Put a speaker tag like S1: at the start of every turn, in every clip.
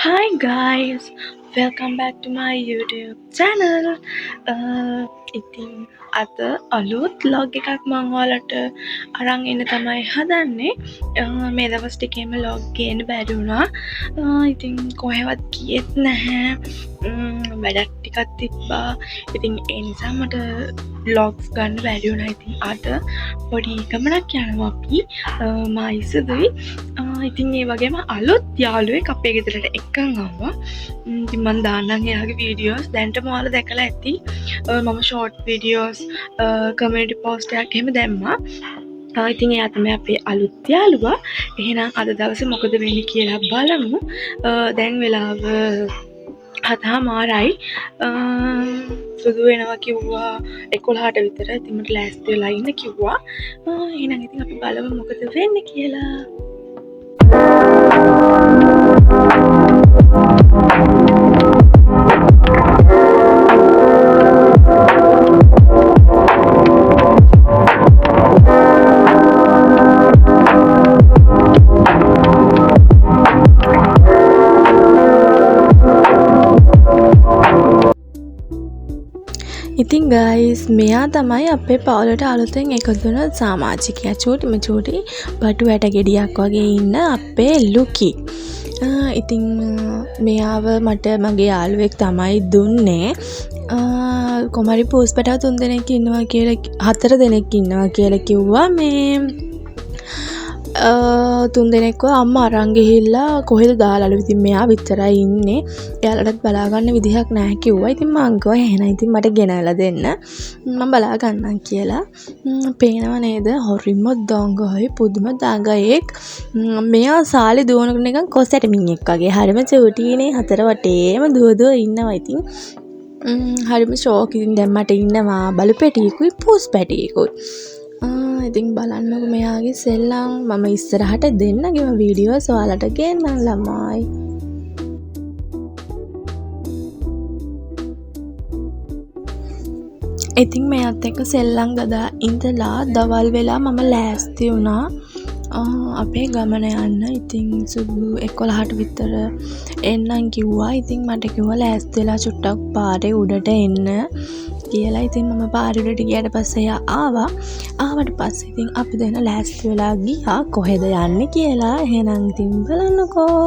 S1: Hi guys, welcome back to my YouTube channel. ඉතින් අද අලුත් vlog එකක් මම ඔයාලට අරන් එන්න තමයි හදන්නේ. මේ දවස් ටිකේම vlog ගේන්න බැරි වුණා. ඉතින් කොහෙවත් ගියෙත් නැහැ. වැඩක් ටිකක් තිබ්බා. ඉතින් ඒ නිසා මට vlogs ගන්න බැරි වුණා. ඉතින් අද පොඩි ගමනක් යනවා අපි මායිසුදුයි. ඉතින් ඒ වගේම අලුත් යාළුවෙක් අපේ ගෙදරට එක්කන් ආවා. ඉතින් මම දාන්නම් එයාගේ වීඩියෝස්. දැන්ටම ඔයාලා දැකලා ඇති. මම ෂෝට් වීඩියෝස් කමියුනිටි පෝස්ට් එකක් එහෙම දැම්මා. ඉතින් එයා තමයි අපේ අලුත් යාළුවා. එහෙනම් අද දවසේ මොකද වෙන්නේ කියලා බලමු. දැන් වෙලාව 7:00යි. සුදු වෙනවා කිව්වා 11ට විතර. ඉතින් මට ලෑස්ති වෙලා ඉන්න කිව්වා. එහෙනම් ඉතින් අපි බලමු මොකද වෙන්නේ කියලා. ඉතින් ගයිස් මෙයා තමයි අපේ පවුලට අලුතෙන් එකතු වෙන සමාජිකයා. චූටි බටු ඇට ගෙඩියක් වගේ ඉන්න අපේ ලුකි. ඉතින් මෙයාව මට මගේ යාළුවෙක් තමයි දුන්නේ. කොමරි පූස්පටව 3 දෙනෙක් ඉන්නවා කියලා 4 දෙනෙක් ඉන්නවා කියලා කිව්වා. මේ 3 දෙනෙක්ව අම්මා අරන් ගිහිල්ලා කොහෙද දාලාලු. ඉතින් මෙයා විතරයි ඉන්නේ. එයාලටත් බලා ගන්න විදිහක් නැහැ කිව්වා. ඉතින් මං කිව්වා එහෙනම් ඉතින් මට ගෙනල්ලා දෙන්න. මම බලා ගන්නම් කියලා. පේනව නේද? හොරිම දඟයි පුදුම දඟයෙක්. මෙයා සාලේ දුවනකොට නිකන් කොස්සට මිනිහෙක් වගේ. හරිම චූටිනේ. හතර වටේම දුව ඉන්නවා. ඉතින් හරිම ෂෝක්. ඉතින් දැන් මට ඉන්නවා බලු පැටියෙකුයි පූස් පැටියෙකුයි. ඉතින් බලන්නකො මෙයාගේ සෙල්ලම්. මම ඉස්සරහට දෙන්නගේම වීඩියෝස් ඔයාලට ගෙන්නම් ළමයි. ඉතින් මෙයාත් එක්ක සෙල්ලම් ගදා ඉඳලා දවල් වෙලා මම ලෑස්ති වුණා අපේ ගමන යන්න. ඉතින් සුදු 11ට විතර එන්නම් කිව්වා. ඉතින් මට කිව්වා ලෑස්ති වෙලා චුට්ටක් පාරේ උඩට එන්න කියලා. ඉතින් මම පාරේ උඩට ගියාට පස්සේ එයා ආවා. ආවට පස්සේ ඉතින් අපි දෙන්න ලෑස්ති වෙලා ගියා කොහෙද යන්නේ කියලා. එහෙනම් ඉතින් බලන්නකෝ.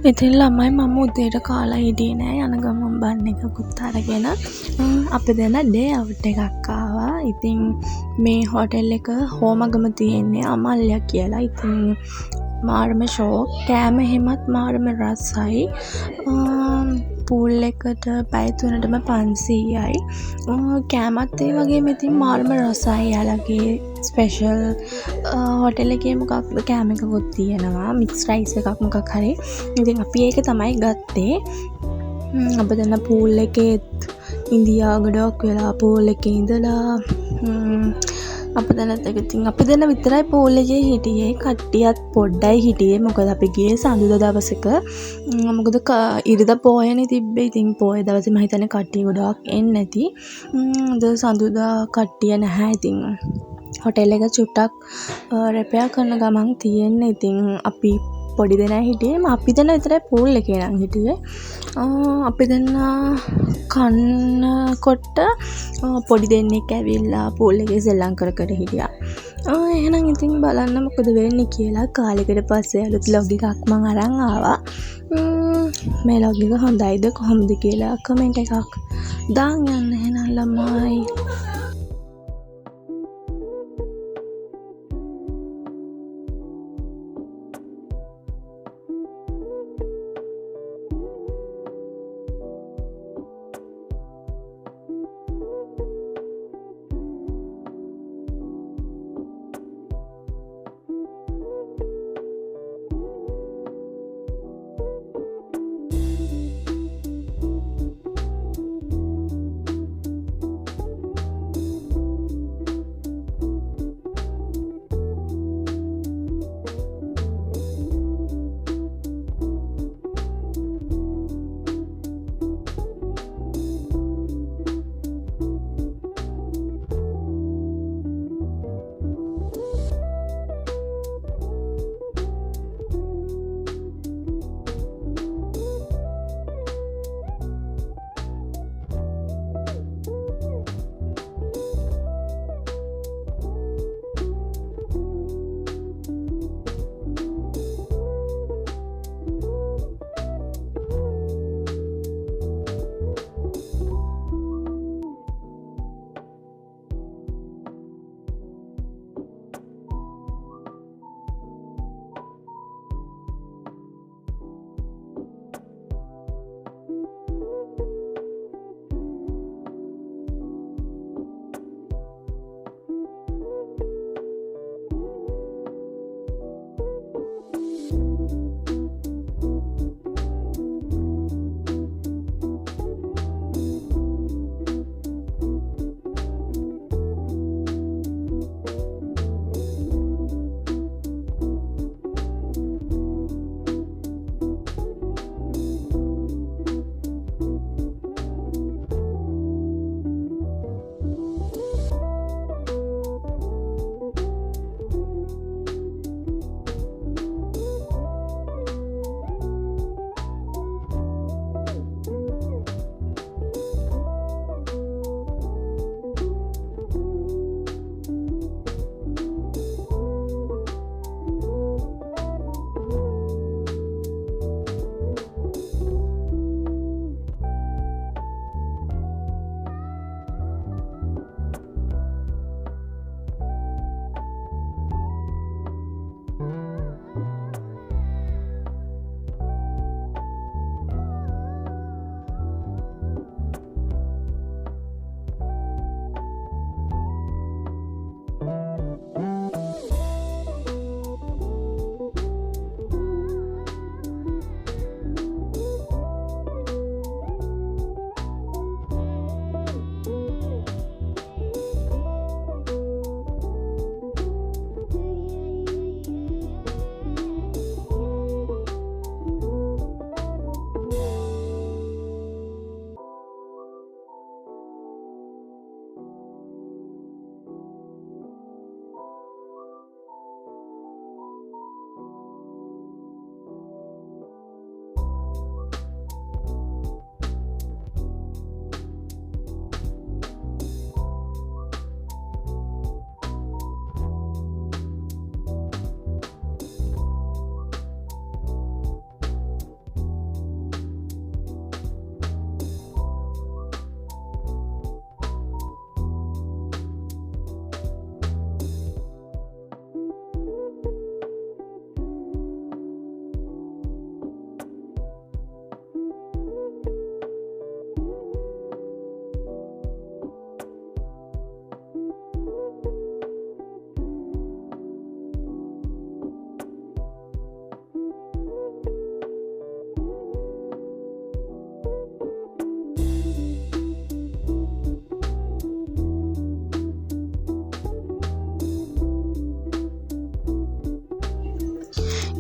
S1: ඉතින් ළමයි මම උදේට කාලා හිටියේ නෑ. යන ගමන් බන් එකකුත් අරගෙන අපි දෙන්න ඩේ අවුට් එකක් ආවා. ඉතින් මේ හොටෙල් එක හෝමගම තියෙන්නේ අමල්ය කියලා. ඉතින් මාරම ෂෝක්. කෑම එහෙමත් මාරම රසයි. පූල් එකට පැය 3ටම 500යි. කෑමත් ඒ වගේම ඉතින් මාරම රසයි. යාළගේ ස්පෙෂල් හොටෙල් එකේ මොකක්ද කෑම එකකුත් තියෙනවා. මික්ස් රයිස් එකක් මොකක් හරි. ඉතින් අපි ඒක තමයි ගත්තේ. අපි දැන් පූල් එකේත් ඉන්දියා ගොඩක් වෙලා පූල් එකේ ඉඳලා අපි දැන් විතරයි පූල් එකේ හිටියේ. කට්ටියත් පොඩ්ඩයි හිටියේ. මොකද අපි ගියේ සඳුදා දවසක. මොකද ඉරිදා පොයනේ තිබ්බේ. ඉතින් පොය දවසේ මම හිතන්නේ කට්ටිය ගොඩක් එන්නේ නැති. සඳුදා කට්ටිය නැහැ. ඉතින් හොටෙල් එක චුට්ටක් රෙපෙයාර් කරන ගමන් තියෙන්නේ. ඉතින් අපි පොඩි දෙනා හිටියේ. අපි දෙන්න විතරයි පූල් එකේ නම් හිටියේ. අපි දෙන්න කන්නකොට පොඩි දෙන්නෙක් ඇවිල්ලා පූල් එකේ සෙල්ලම් කර හිටියා. එහෙනම් ඉතින් බලන්න මොකද වෙන්නේ කියලා. කාලෙකට පස්සේ අලුත් vlog එකක් මම අරන් ආවා. මේ vlog එක හොඳයිද කොහොමද කියලා කමෙන්ට් එකක් දාන්න යන්න. එහෙනම් ළමයි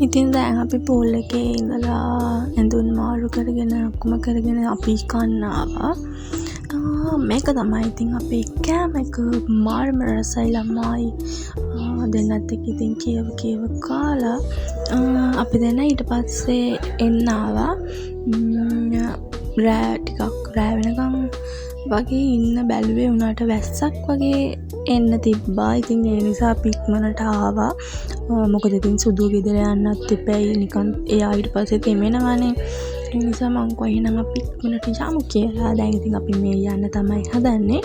S1: ඉතින් දැන් අපි පූල් එකේ ඉඳලා ඇඳුම් මාරු කරගෙන ඔක්කොම කරගෙන අපි කන්න ආවා. මේක තමයි ඉතින් අපේ කෑම එක. මාරම රසයි ළමයි. දෙන්නත් එක්ක ඉතින් කියව කාලා අපි දෙන්න ඊට පස්සේ එන්න ආවා. රෑ වෙනකම් වගේ ඉන්න බැලුවේ උනාට වැස්සක් වගේ එන්න තිබ්බා. ඉතින් ඒ නිසා අපි ඉක්මනට ආවා. මොකද ඉතින් සුදු ගෙදර යන්නත් එපැයි. නිකන් එයා ඊට පස්සේ තෙමෙනවනේ. ඒ නිසා මං කිව්වා එහෙනම් අපි ඉක්මනට යමු කියලා. දැන් ඉතින් අපි මේ යන්න තමයි හදන්නේ.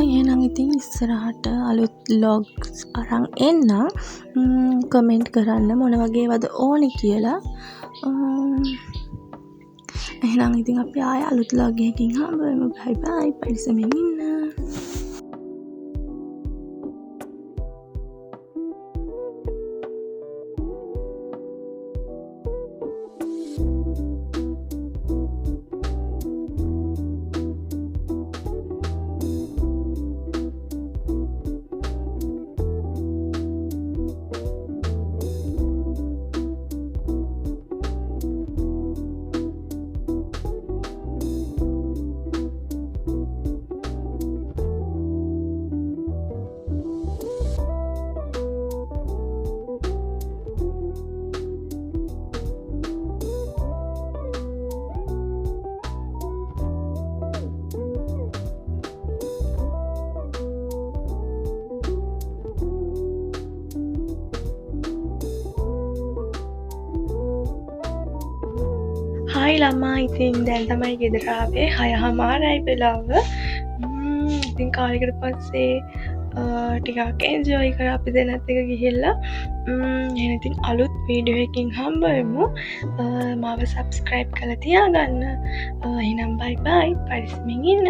S1: එහෙනම් ඉතින් ඉස්සරහට අලුත් vlogs අරන් එන්න. කමෙන්ට් කරන්න මොන වගේ වද ඕනේ කියලා. එහෙනම් ඉතින් අපි ආය අලුත් vlog එකකින් හම්බෙමු. bye bye. පරිස්සමෙන් ඉන්න. හායි ළමා. ඉතින් දැන් තමයි ගෙදර ආවේ. 6:00 වෙලාව. ඉතින් කාලෙකට පස්සේ ටිකක් එන්ජොයි කරා අපි දෙන්නත් එක ගිහිල්ලා. එහෙනම් ඉතින් අලුත් වීඩියෝ එකකින් හම්බෙමු. මාව සබ්ස්ක්‍රයිබ් කරලා තියාගන්න. එහෙනම් බයි බයි. පරිස්සමින් ඉන්න.